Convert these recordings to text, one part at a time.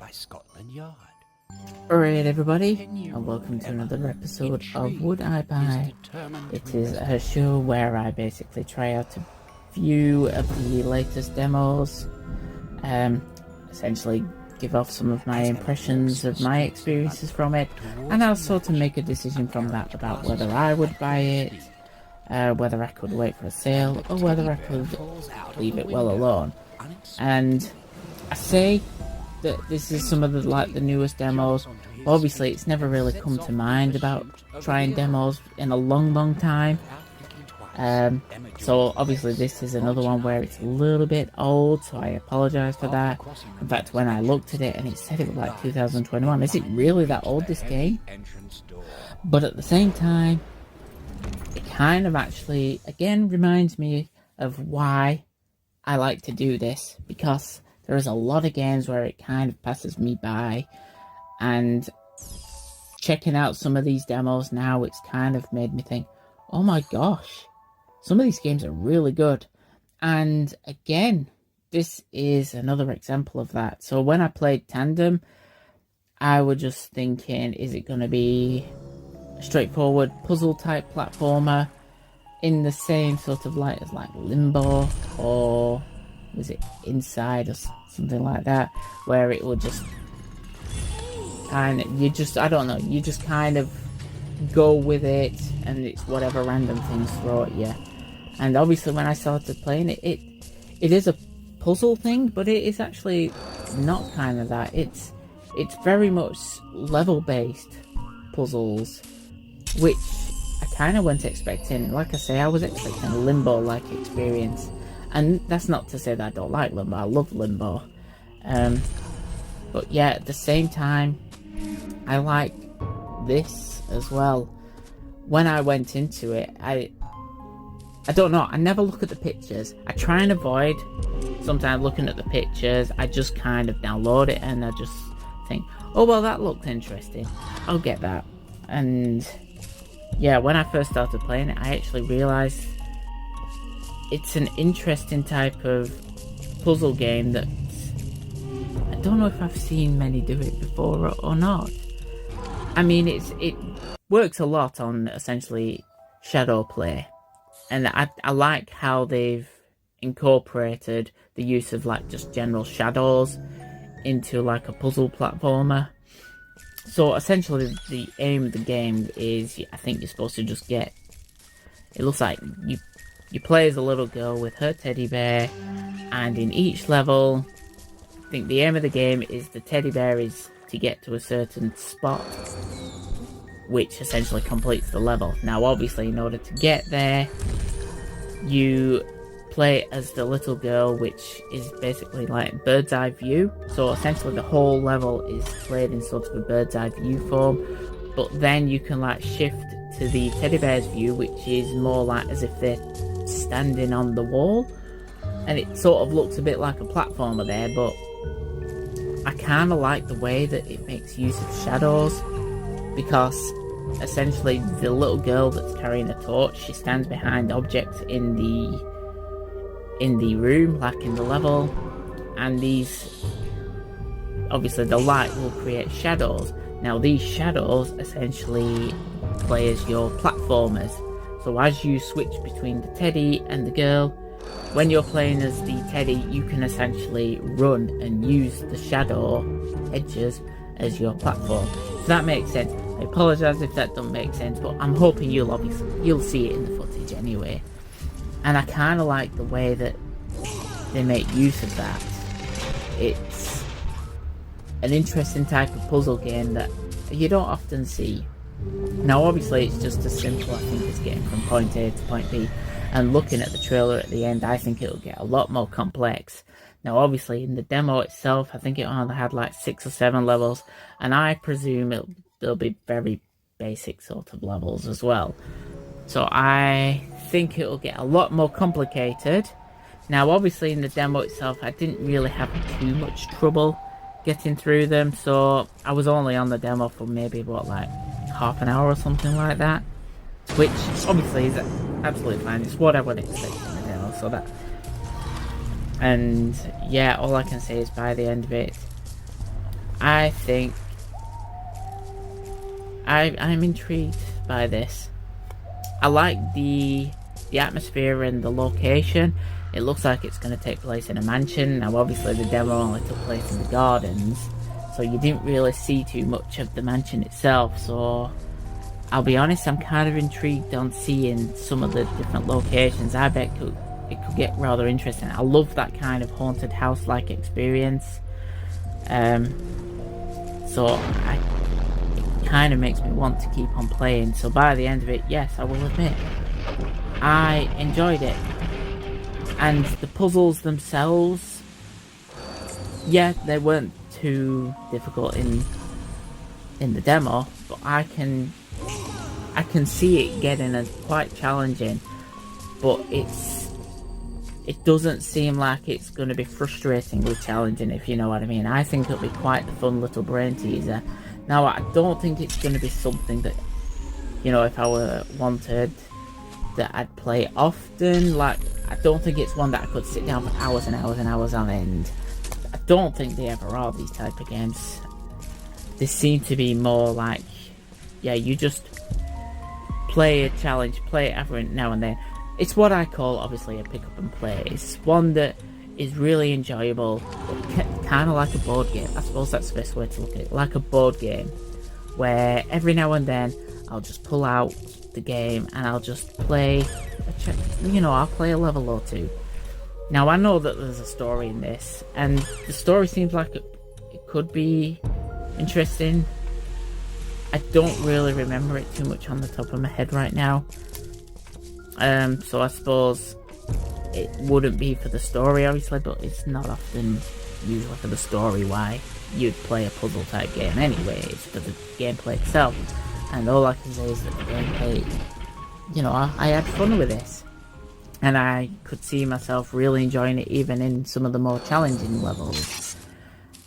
by Scotland Yard. Alright everybody, and welcome to another episode of Would I Buy? It is a show where I basically try out a few of the latest demos, essentially give off some of my impressions of my experiences from it, and I'll sort of make a decision from that about whether I would buy it, whether I could wait for a sale, or whether I could leave it well alone. And I say that this is some of the newest demos. Obviously it's never really come to mind about trying demos in a long time, so obviously this is another one where it's a little bit old, so I apologize for that. In fact, when I looked at it and it said it was like 2021, is it really that old, this game? But at the same time, it kind of actually again reminds me of why I like to do this, because there's a lot of games where it kind of passes me by, and checking out some of these demos now, it's kind of made me think, oh my gosh, some of these games are really good. And again, this is another example of that. So when I played Tandem, I was just thinking, is it going to be a straightforward puzzle type platformer in the same sort of light as like Limbo, or was it Inside or something like that, where it will just kind of, I don't know, you just kind of go with it and it's whatever random things throw at you. And obviously when I started playing it, it is a puzzle thing, but it is actually not kind of that. It's very much level based puzzles, which I kind of wasn't expecting. Like I say, I was expecting a Limbo like experience. And that's not to say that I don't like Limbo, I love Limbo. But yeah, at the same time, I like this as well. When I went into it, I don't know, I never look at the pictures. I try and avoid sometimes looking at the pictures. I just kind of download it and I just think, oh well, that looked interesting, I'll get that. And yeah, when I first started playing it, I actually realised it's an interesting type of puzzle game that I don't know if I've seen many do it before or not. I mean, it works a lot on essentially shadow play, and I like how they've incorporated the use of like just general shadows into like a puzzle platformer. So essentially the aim of the game is, I think you're supposed to just get, it looks like you play as a little girl with her teddy bear, and in each level, I think the aim of the game is the teddy bear is to get to a certain spot, which essentially completes the level. Now obviously in order to get there, you play as the little girl, which is basically like bird's eye view. So essentially the whole level is played in sort of a bird's eye view form, but then you can like shift to the teddy bear's view, which is more like as if they're standing on the wall, and it sort of looks a bit like a platformer there. But I kind of like the way that it makes use of shadows, because essentially the little girl that's carrying a torch, she stands behind objects in the room, like in the level, and these, obviously the light will create shadows. Now these shadows essentially play as your platformers. So as you switch between the teddy and the girl, when you're playing as the teddy, you can essentially run and use the shadow edges as your platform. If that makes sense. I apologise if that doesn't make sense, but I'm hoping you'll see it in the footage anyway. And I kind of like the way that they make use of that. It's an interesting type of puzzle game that you don't often see. Now obviously it's just as simple, I think, as getting from point A to point B, and looking at the trailer at the end, I think it'll get a lot more complex. Now obviously in the demo itself, I think it only had like 6 or 7 levels, and I presume there'll be very basic sort of levels as well. So I think it'll get a lot more complicated. Now obviously in the demo itself, I didn't really have too much trouble getting through them, so I was only on the demo for maybe like half an hour or something like that, which obviously is absolutely fine. It's what I would expect in the demo, so that, and yeah, all I can say is by the end of it, I think I'm intrigued by this. I like the atmosphere and the location. It looks like it's going to take place in a mansion. Now obviously the demo only took place in the gardens, so you didn't really see too much of the mansion itself, so I'll be honest, I'm kind of intrigued on seeing some of the different locations. I bet it could get rather interesting. I love that kind of haunted house-like experience. So it kind of makes me want to keep on playing. So by the end of it, yes, I will admit, I enjoyed it. And the puzzles themselves, yeah, they weren't too difficult in the demo, but I can see it getting quite challenging, but it doesn't seem like it's going to be frustratingly challenging, if you know what I mean. I think it'll be quite the fun little brain teaser. Now, I don't think it's going to be something that, you know, if I were wanted, that I'd play often. Like, I don't think it's one that I could sit down for hours and hours and hours on end. I don't think they ever are, these type of games. They seem to be more like, yeah, you just play a challenge, play it every now and then. It's what I call, obviously, a pick up and play. It's one that is really enjoyable, but kind of like a board game. I suppose that's the best way to look at it. Like a board game, where every now and then I'll just pull out the game and I'll just play I'll play a level or two. Now, I know that there's a story in this, and the story seems like it could be interesting. I don't really remember it too much on the top of my head right now. So I suppose it wouldn't be for the story, obviously, but it's not often usually for the story why you'd play a puzzle type game anyway. It's for the gameplay itself. And all I can say is that the gameplay, I had fun with this. And I could see myself really enjoying it even in some of the more challenging levels.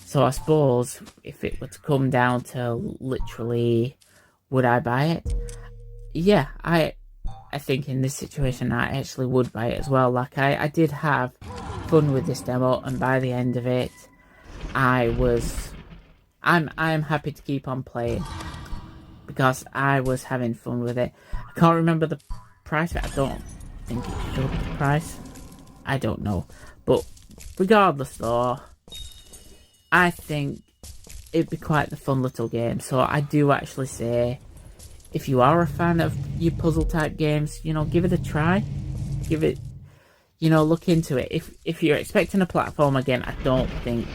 So I suppose if it were to come down to literally, would I buy it? Yeah, I think in this situation I actually would buy it as well. Like, I did have fun with this demo, and by the end of it, I'm happy to keep on playing because I was having fun with it. I can't remember the price, but I don't think it showed the price. I don't know, but regardless though, I think it'd be quite the fun little game. So I do actually say, if you are a fan of your puzzle type games, give it a try. Give it, look into it. If you're expecting a platformer game, I don't think,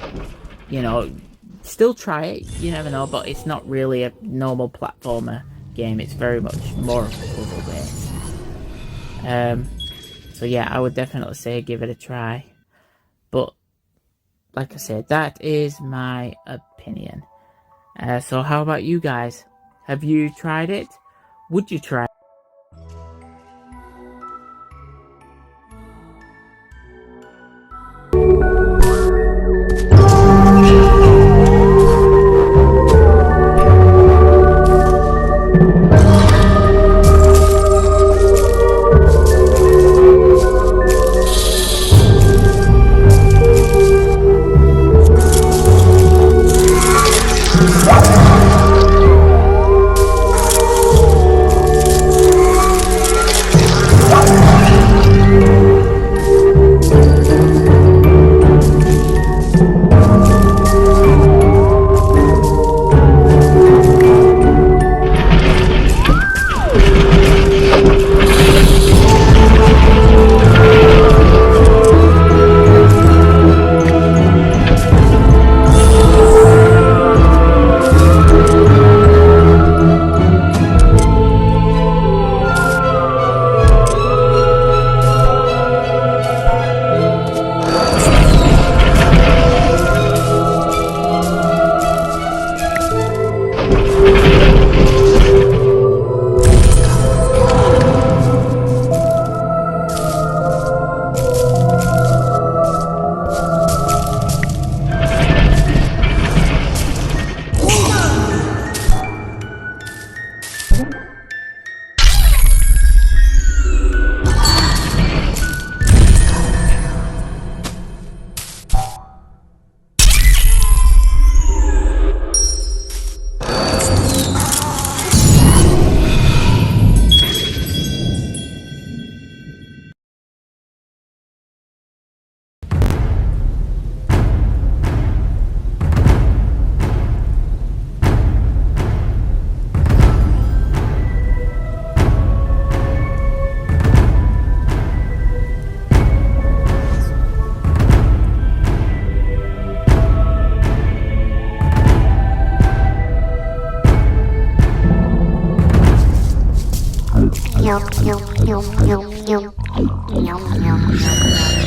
still try it. You never know, but it's not really a normal platformer game. It's very much more of a puzzle based. So yeah, I would definitely say give it a try. But like I said, that is my opinion. So how about you guys? Have you tried it? Would you try it? Yum, yum, yum, yum, yum. Yum, yum, yum, yum.